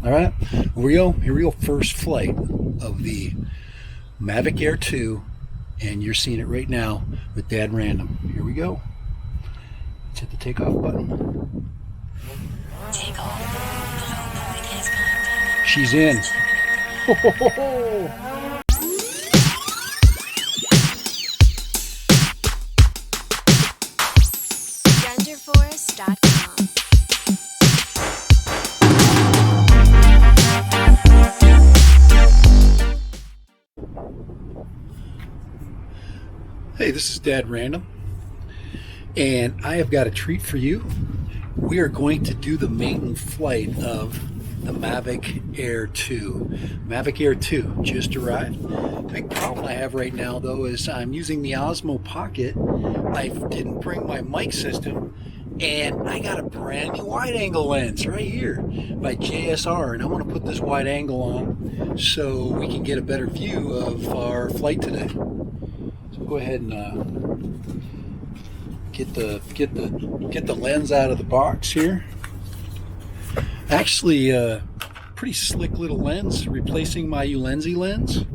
All right, here we go. First flight of the Mavic Air 2, and you're seeing it right now with Dad Random. Here we go. Let's hit the takeoff button. Take off. She's in. Ho, ho, ho, ho. Genderforce.com. Hey, this is Dad Random, and I have got a treat for you. We are going to do the maiden flight of the Mavic Air 2. Mavic Air 2 just arrived. The big problem I have right now, though, is I'm using the Osmo Pocket. I didn't bring my mic system, and I got a brand new wide-angle lens right here by JSR, and I want to put this wide angle on so we can get a better view of our flight today. So go ahead and get the lens out of the box here. Actually, pretty slick little lens, replacing my Ulenzi lens.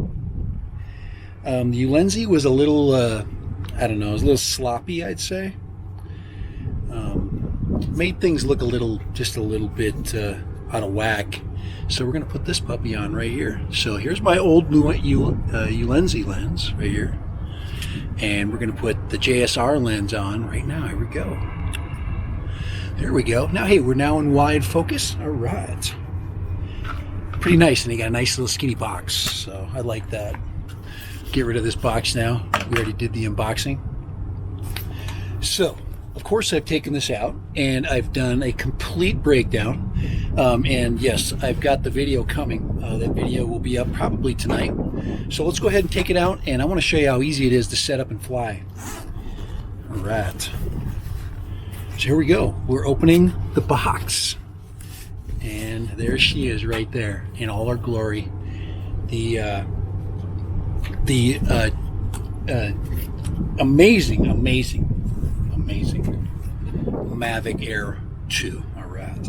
The Ulenzi was a little, I don't know, it was a little sloppy, I'd say. Made things look just a little bit out of whack. So we're gonna put this puppy on right here. So here's my old Ulenzi lens right here. And we're gonna put the JSR lens on right now. Here we go. There we go. Now, hey, we're now in wide focus. All right. Pretty nice, and you got a nice little skinny box, so I like that. Get rid of this box now. We already did the unboxing. So, of course, I've taken this out, and I've done a complete breakdown. And yes, I've got the video coming. That video will be up probably tonight. So let's go ahead and take it out, and I want to show you how easy it is to set up and fly. All right. So here we go. We're opening the box, and there she is right there in all her glory. The amazing Mavic Air 2. All right.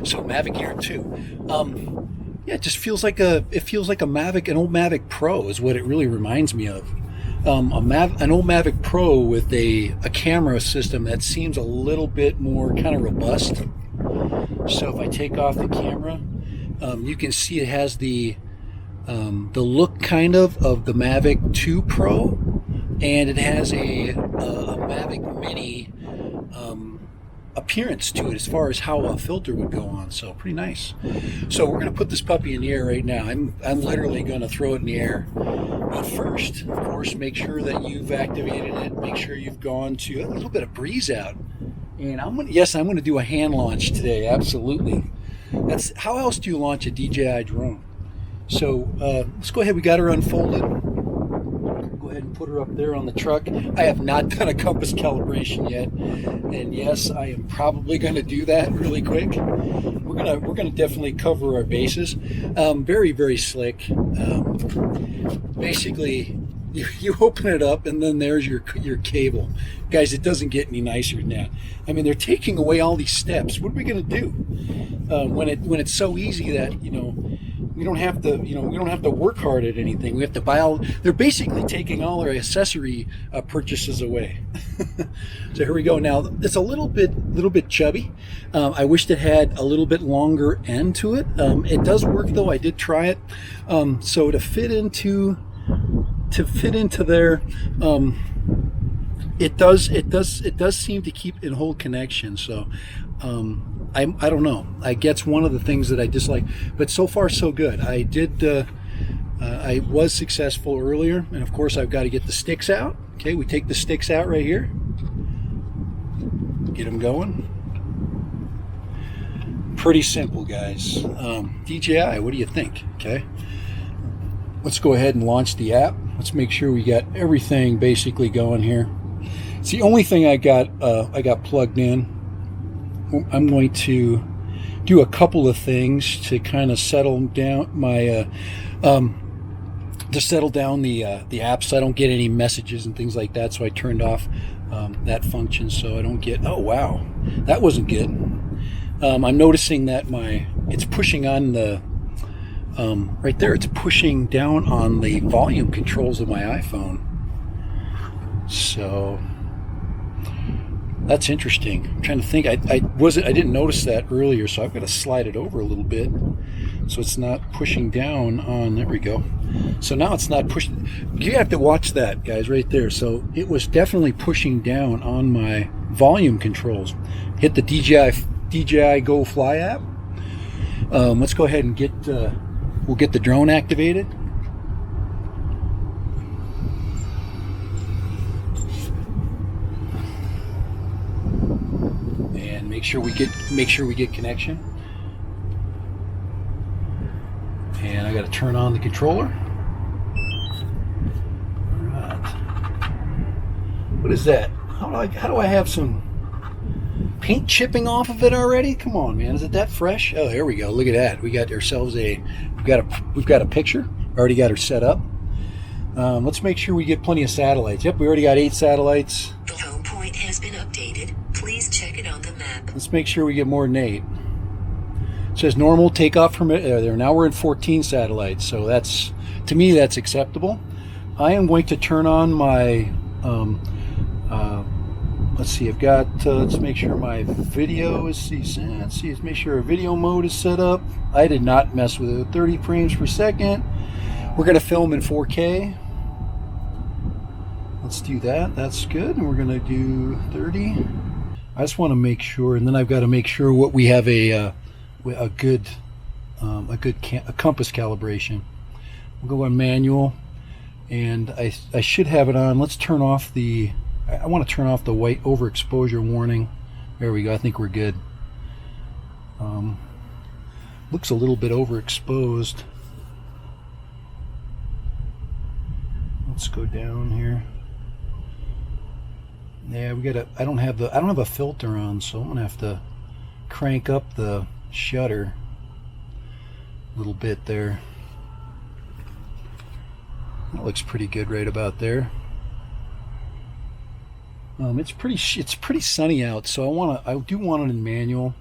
So Mavic Air 2. Yeah, it just feels like an old Mavic Pro is what it really reminds me of. An old Mavic Pro with a camera system that seems a little bit more kind of robust. So if I take off the camera, you can see it has the look kind of the Mavic 2 Pro, and it has a Mavic Mini appearance to it as far as how a filter would go on. So pretty nice. So we're going to put this puppy in the air right now. I'm literally going to throw it in the air. But first, of course, make sure that you've activated it. Make sure you've gone to a little bit of breeze out. And I'm going to do a hand launch today. Absolutely. That's how else do you launch a DJI drone? So let's go ahead. We got her unfolded. Go ahead and put her up there on the truck. I have not done a compass calibration yet, and yes, I am probably going to do that really quick. We're gonna definitely cover our bases. Very, very slick. Basically, you open it up, and then there's your cable. Guys, it doesn't get any nicer than that. I mean, they're taking away all these steps. What are we going to do when it's so easy that we don't have to work hard at anything. We have to buy all. They're basically taking all our accessory purchases away. So here we go. Now it's a little bit chubby. I wished it had a little bit longer end to it. It does work though. I did try it. So to fit into there, it does seem to keep and hold connection. So I don't know. I guess one of the things that I dislike, but so far so good. I was successful earlier, and of course I've got to get the sticks out. Okay, we take the sticks out right here, get them going. Pretty simple, guys. DJI, what do you think? Okay, let's go ahead and launch the app. Let's make sure we got everything basically going here. It's the only thing I got plugged in. I'm going to do a couple of things to kind of settle down my the app so I don't get any messages and things like that. So I turned off that function so I don't get. Oh wow, that wasn't good. I'm noticing that it's pushing on the right there. It's pushing down on the volume controls of my iPhone. So that's interesting. I'm trying to think. I didn't notice that earlier, so I've got to slide it over a little bit so it's not pushing down on. There we go. So now it's not pushing. You have to watch that, guys, right there. So it was definitely pushing down on my volume controls. Hit the DJI Go Fly app. Let's go ahead and we'll get the drone activated. And make sure we get connection. And I got to turn on the controller. All right. What is that? How do I have some paint chipping off of it already? Come on, man. Is it that fresh? Oh, here we go. Look at that. We got ourselves we've got a picture. Already got her set up. Let's make sure we get plenty of satellites. Yep, we already got 8 satellites. The home point has been updated. Please check it on the map. Let's make sure we get more than 8. It says normal takeoff from there. Now we're in 14 satellites, so to me that's acceptable. I am going to turn on my let's see, I've got let's make sure my video is let's make sure our video mode is set up. I did not mess with it. 30 frames per second. We're going to film in 4K. Let's do that. That's good. And we're going to do 30. I just want to make sure, and then I've got to make sure what we have a good compass calibration. We'll go on manual, and I should have it on. Let's turn off I want to turn off the white overexposure warning. There we go. I think we're good. Looks a little bit overexposed. Let's go down here. Yeah, I don't have a filter on, so I'm gonna have to crank up the shutter a little bit there. That looks pretty good right about there. It's pretty sunny out, so I do want it in manual.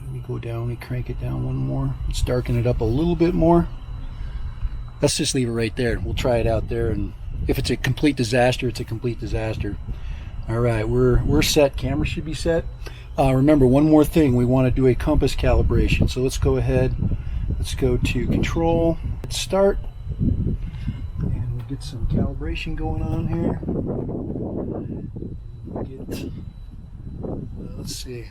Let me go down. Let me crank it down one more. Let's darken it up a little bit more. Let's just leave it right there. We'll try it out there, and if it's a complete disaster, it's a complete disaster. All right, we're set. Camera should be set. Remember, one more thing. We want to do a compass calibration. So let's go ahead. Let's go to Control. Let's start. And we'll get some calibration going on here. Let's see.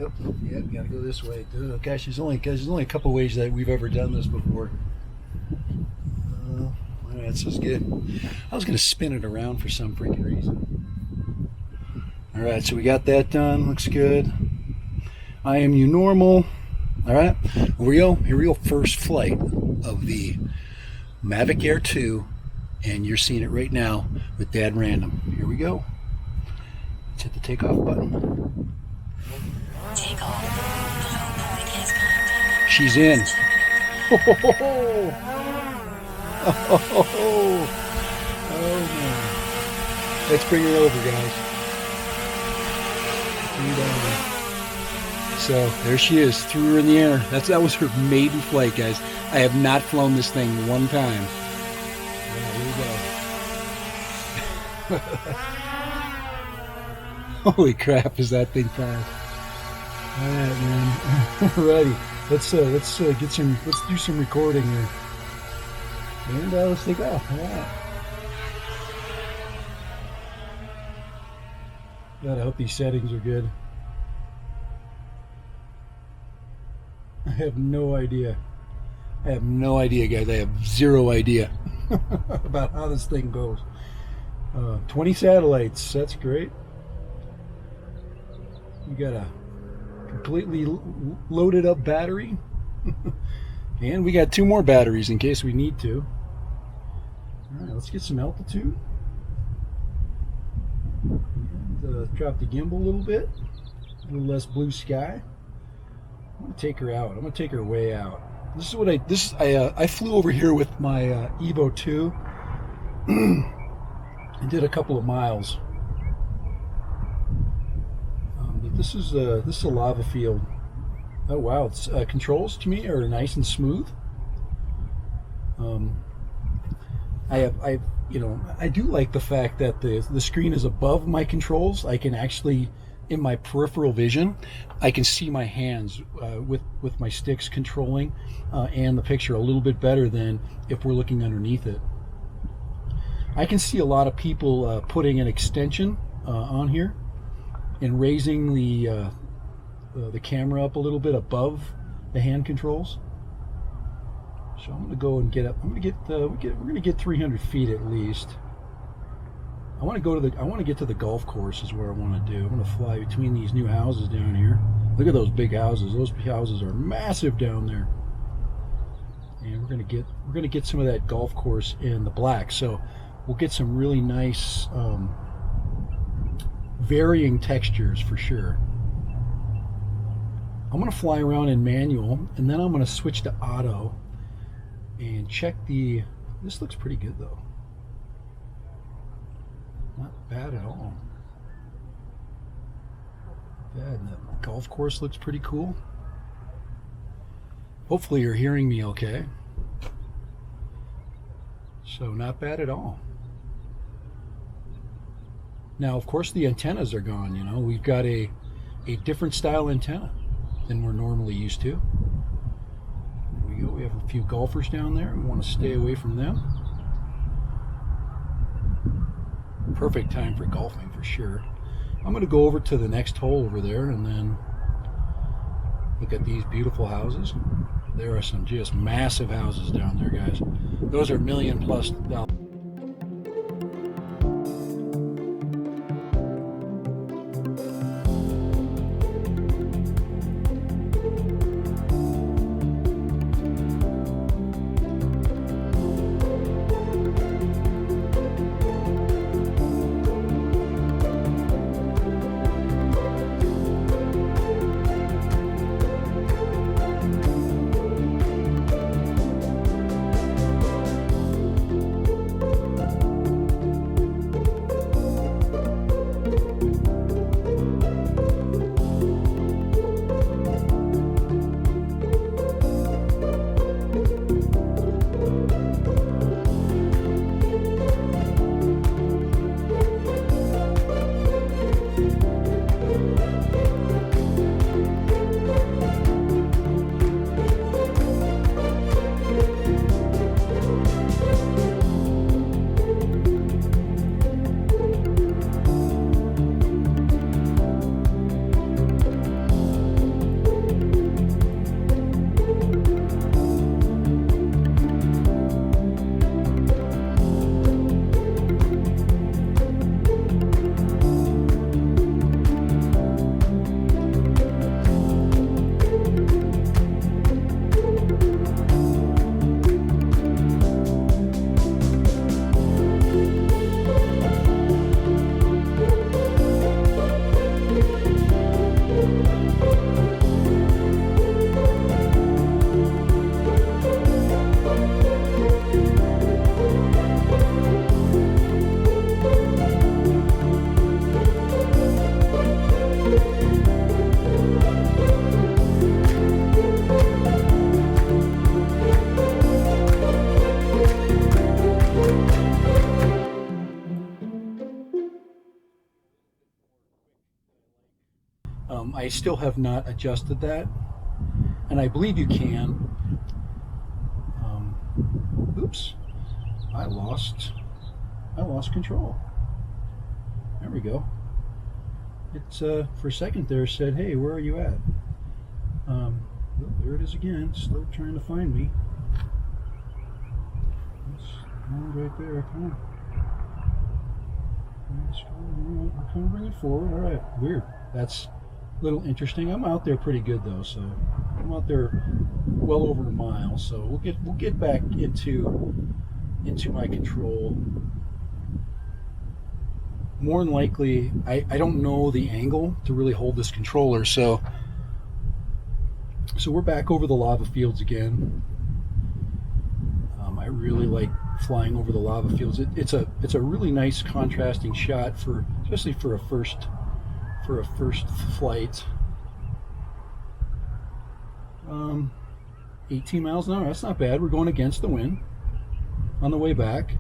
Oh, yeah, we gotta go this way. Oh, gosh, there's only a couple ways that we've ever done this before. All right, this is good. I was gonna spin it around for some freaking reason. All right, so we got that done. Looks good. IMU normal. All right, here we go. First flight of the Mavic Air 2, and you're seeing it right now with Dad Random. Here we go. Let's hit the takeoff button. Takeoff. The home point has contacted. She's in. Oh man. Let's bring her over, guys. Bring her down. So there she is. Threw her in the air. That was her maiden flight, guys. I have not flown this thing one time. Yeah, here we go. Holy crap, is that thing fast. Alright, man. Alrighty. Let's do some recording here. And let's take off. Alright. God, I hope these settings are good. I have no idea. I have no idea, guys. I have zero idea about how this thing goes. 20 satellites. That's great. We got a completely loaded up battery. And we got 2 more batteries in case we need to. Alright, let's get some altitude. And, drop the gimbal a little bit. A little less blue sky. I'm gonna take her out. I'm gonna take her way out. This is what I flew over here with my EVO 2 and did a couple of miles. This is a lava field. Oh wow, it's, controls to me are nice and smooth. I do like the fact that the screen is above my controls. I can actually, in my peripheral vision, I can see my hands with my sticks controlling and the picture a little bit better than if we're looking underneath it. I can see a lot of people putting an extension on here and raising the camera up a little bit above the hand controls. So I'm going to go and get up. We're going to get 300 feet at least. I want to get to the golf course is what I want to do. I'm going to fly between these new houses down here. Look at those big houses. Those houses are massive down there. And we're going to get some of that golf course in the black. So we'll get some really nice varying textures for sure. I'm going to fly around in manual, and then I'm going to switch to auto and check this looks pretty good though. Not bad at all. Bad. And the golf course looks pretty cool. Hopefully you're hearing me okay. So not bad at all. Now of course the antennas are gone, you know. We've got a different style antenna than we're normally used to. There we go. We have a few golfers down there. We want to stay away from them. Perfect time for golfing for sure. I'm going to go over to the next hole over there and then look at these beautiful houses. There are some just massive houses down there, guys. Those are $1 million+ dollars. I still have not adjusted that, and I believe you can. Oops, I lost control. There we go. It's for a second there said, "Hey, where are you at?" Oh, there it is again, still trying to find me. It's right there. Come on. I'll kind of bring it forward. All right, weird. That's a little interesting. I'm out there pretty good though, so I'm out there well over a mile. So we'll get back into my control. More than likely, I don't know the angle to really hold this controller, so we're back over the lava fields again. I really like flying over the lava fields. It's a really nice contrasting shot especially for a first for a first flight. 18 miles an hour, that's not bad. We're going against the wind on the way back.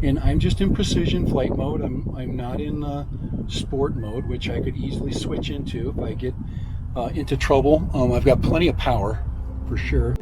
And I'm just in precision flight mode. I'm not in sport mode, which I could easily switch into if I get into trouble. I've got plenty of power for sure.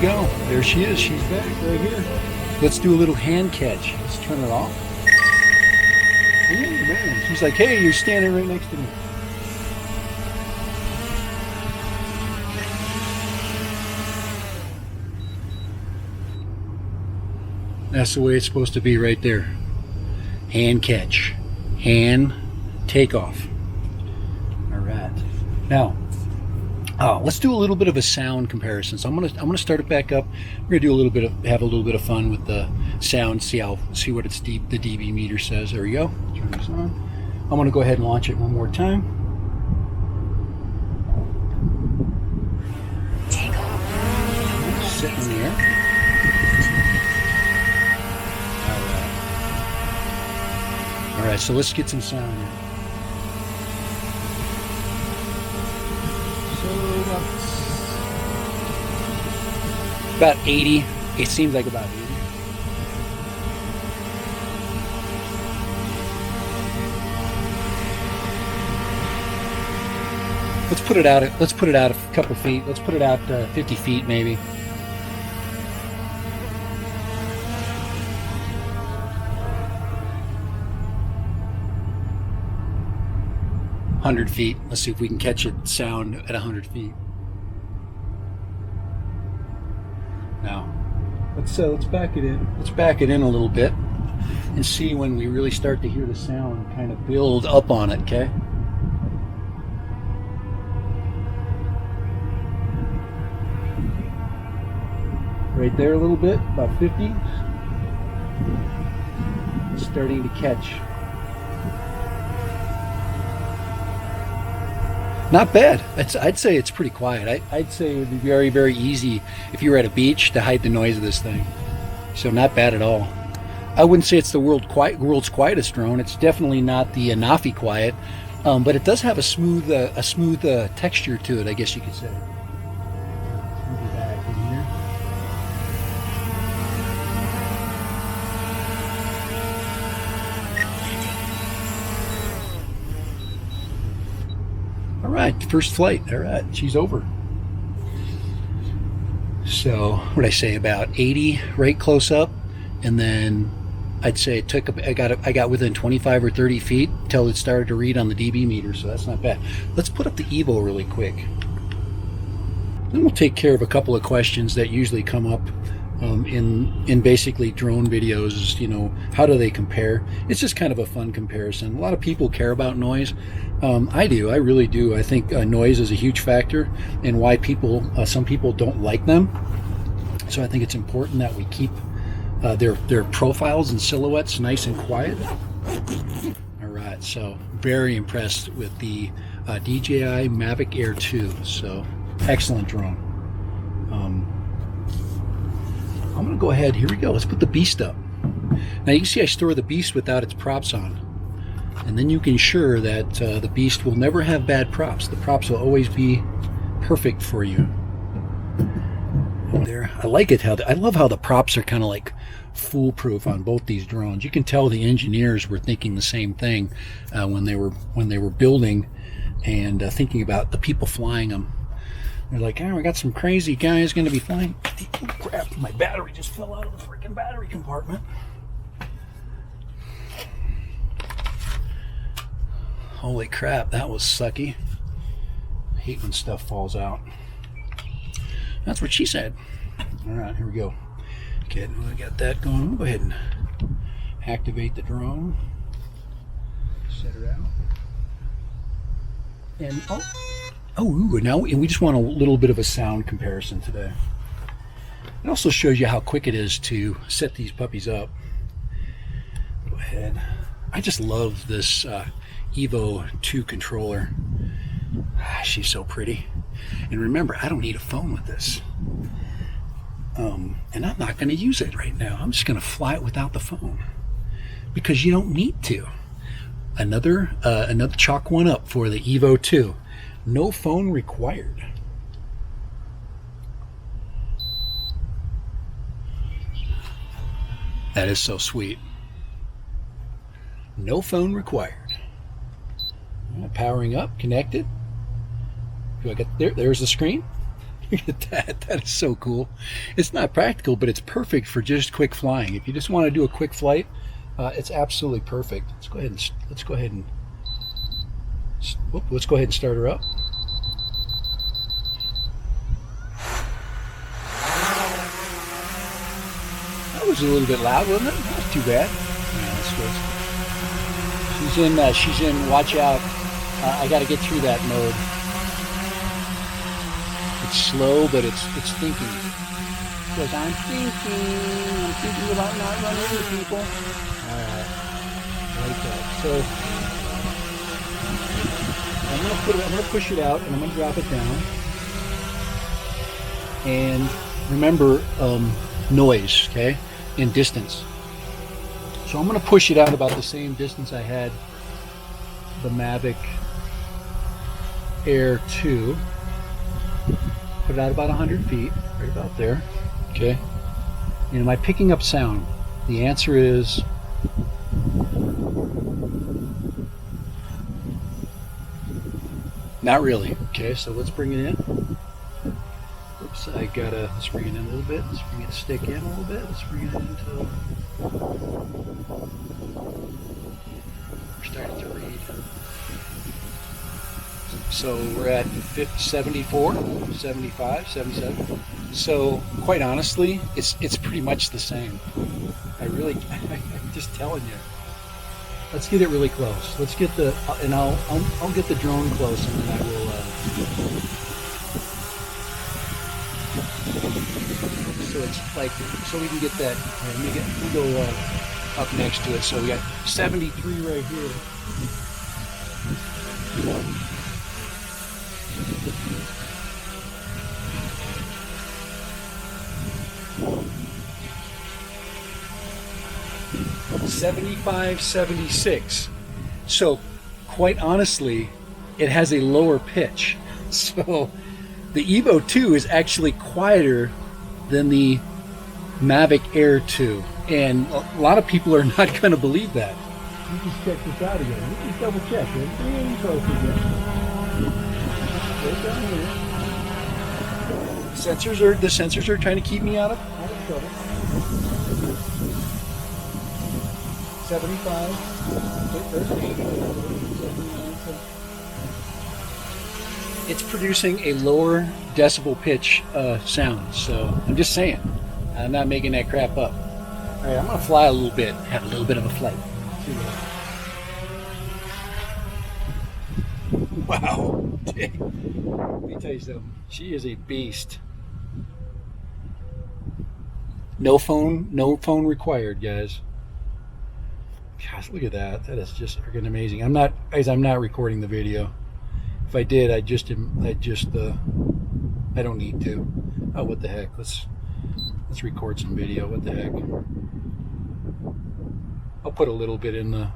Go. There she is. She's back right here. Let's do a little hand catch. Let's turn it off. Oh, man. She's like, hey, you're standing right next to me. That's the way it's supposed to be right there. Hand catch. Hand takeoff. All right. Now, let's do a little bit of a sound comparison. So I'm gonna start it back up. We're gonna do have a little bit of fun with the sound. See what the dB meter says. There we go. Turn this on. I'm gonna go ahead and launch it one more time. Take off. Sit in the air. All right. So let's get some sound here. About 80. It seems like about 80. Let's put it out a couple feet. Let's put it out 50 feet maybe. $100 feet. Let's see if we can catch it sound at 100 feet. Now, let's back it in. Let's back it in a little bit and see when we really start to hear the sound kind of build up on it, okay? Right there a little bit, about 50. It's starting to catch. Not bad. I'd say it's pretty quiet. I'd say it would be very, very easy if you were at a beach to hide the noise of this thing. So not bad at all. I wouldn't say it's the world's quietest drone. It's definitely not the Anafi quiet, but it does have a smooth texture to it, I guess you could say. Let's move it back in here. All right, first flight. All right, she's over. So what did I say, about 80 right close up, and then I'd say I got within 25 or 30 feet until it started to read on the dB meter, so that's not bad. Let's put up the EVO really quick. Then we'll take care of a couple of questions that usually come up in basically drone videos is, you know, how do they compare? It's just kind of a fun comparison. A lot of people care about noise. I do. I really do. I think noise is a huge factor in why people, some people don't like them. So I think it's important that we keep their profiles and silhouettes nice and quiet. All right, so very impressed with the DJI Mavic Air 2. So excellent drone. I'm gonna go ahead, here we go, let's put the beast up. Now you can see I store the beast without its props on. And then you can ensure that the beast will never have bad props. The props will always be perfect for you. There, I like it how, I love how the props are kind of like foolproof on both these drones. You can tell the engineers were thinking the same thing when they were building and thinking about the people flying them. They're like, oh, we got some crazy guys going to be flying. Oh, crap, my battery just fell out of the freaking battery compartment. Holy crap, that was sucky. I hate when stuff falls out. That's what she said. All right, here we go. Okay, we got that going. We'll go ahead and activate the drone. Set her out. And now we just want a little bit of a sound comparison today. It also shows you how quick it is to set these puppies up. Go ahead. I just love this EVO 2 controller. She's so pretty. And remember, I don't need a phone with this. And I'm not going to use it right now. I'm just going to fly it without the phone because you don't need to. Another chalk one up for the EVO 2. No phone required. That is so sweet. No phone required. Powering up, connected. Do I get there? There's the screen. Look at that. That is so cool. It's not practical, but it's perfect for just quick flying. If you just want to do a quick flight, it's absolutely perfect. Let's go ahead and start her up. That was a little bit loud, wasn't it? Not too bad. Yeah, that's good. She's in watch out. I got to get through that mode. It's slow, but it's thinking. Because I'm thinking about not running into people. Alright. Like that. So I'm gonna push it out and I'm gonna drop it down. And remember noise, okay? And distance. So I'm gonna push it out about the same distance I had the Mavic Air 2. Put it out about 100 feet, right about there. Okay. And am I picking up sound? The answer is not really. Okay, so let's bring it in. Oops, let's bring it in a little bit. Let's bring it stick in a little bit. Let's bring it into. We're starting to read. So we're at 74, 75, 77. So quite honestly, it's pretty much the same. I'm just telling you. Let's get it really close. Let's get and I'll get the drone close and then I will. So it's like, so we can get that. Let me go up next to it. So we got 73 right here. 75, 76. So quite honestly, it has a lower pitch. So the EVO 2 is actually quieter than the Mavic Air 2. And a lot of people are not going to believe that. You just check this out again. You just double check. Really close again. Right down here. The sensors are trying to keep me out of trouble. 75. There's 80. It's producing a lower decibel pitch sound. So I'm just saying. I'm not making that crap up. All right, I'm gonna fly a little bit, have a little bit of a flight. Wow. Let me tell you something. She is a beast. No phone required, guys. Gosh, look at that. That is just freaking amazing. I'm not recording the video. If I did, I don't need to. Oh, what the heck? Let's record some video. What the heck? I'll put a little bit in the.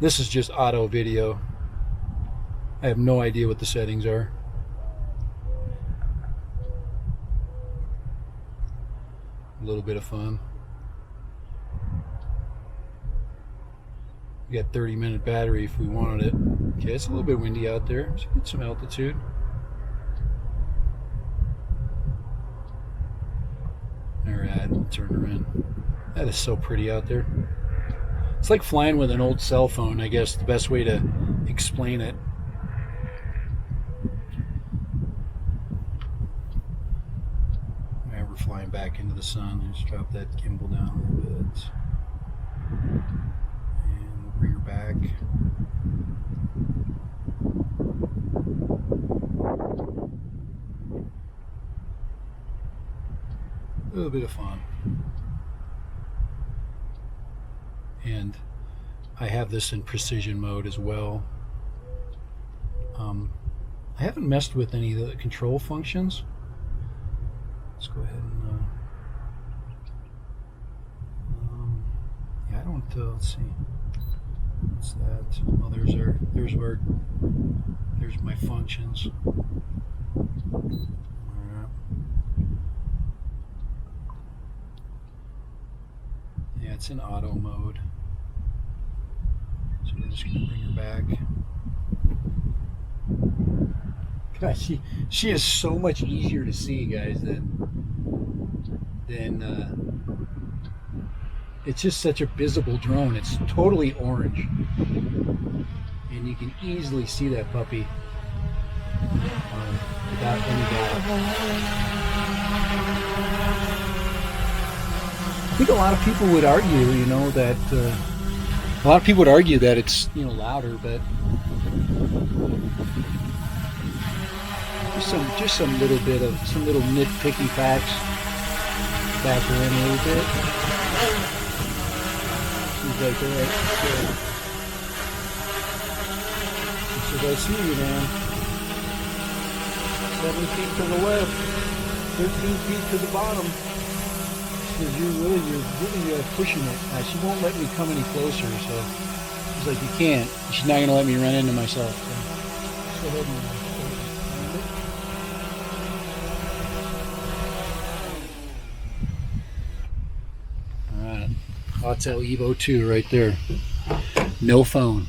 This is just auto video. I have no idea what the settings are. A little bit of fun. We got 30-minute battery if we wanted it. Okay, it's a little bit windy out there. Let's get some altitude. Alright, we'll turn her in. That is so pretty out there. It's like flying with an old cell phone, I guess, the best way to explain it. Alright, we're flying back into the sun. Just drop that gimbal down a little bit. And we'll bring her back. A little bit of fun. And I have this in precision mode as well. I haven't messed with any of the control functions. Let's go ahead and yeah, I don't let's see, what's that? Oh, there's my functions. Yeah, it's in auto mode. So we're just gonna bring her back. Gosh, she is so much easier to see, guys, than it's just such a visible drone. It's totally orange. And you can easily see that puppy without any doubt. I think a lot of people would argue, that it's, louder, but just some little nitpicky facts factor in a little bit. She's like, all right, she says, I see you, man. 7 feet to the left, 13 feet to the bottom. You're really pushing it. She won't let me come any closer, so she's like, you can't. She's not going to let me run into myself. So go ahead and alright. Autel EVO 2 right there. No phone.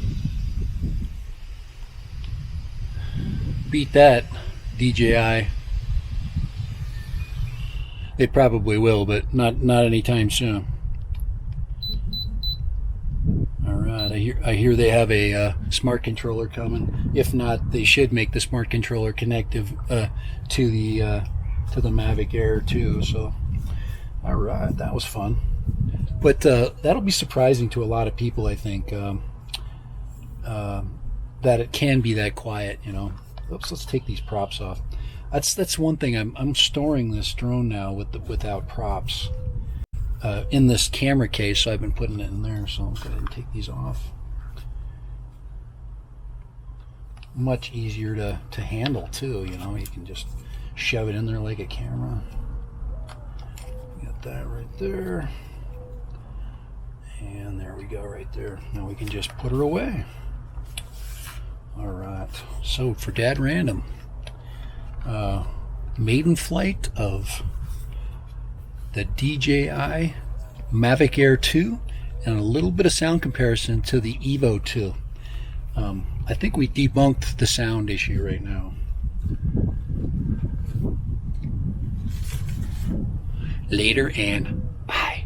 Beat that, DJI. They probably will, but not anytime soon. All right, I hear they have a smart controller coming. If not, they should make the smart controller connective to the Mavic Air too. So, all right, that was fun. But that'll be surprising to a lot of people, I think, that it can be that quiet. Oops, let's take these props off. That's one thing. I'm storing this drone now without props in this camera case, so I've been putting it in there. So I'll go ahead and take these off. Much easier to handle too. You can just shove it in there like a camera. Got that right there, and there we go, right there. Now we can just put her away. All right. So for Dad Random. Maiden flight of the DJI Mavic Air 2 and a little bit of sound comparison to the EVO 2. I think we debunked the sound issue right now. Later and bye.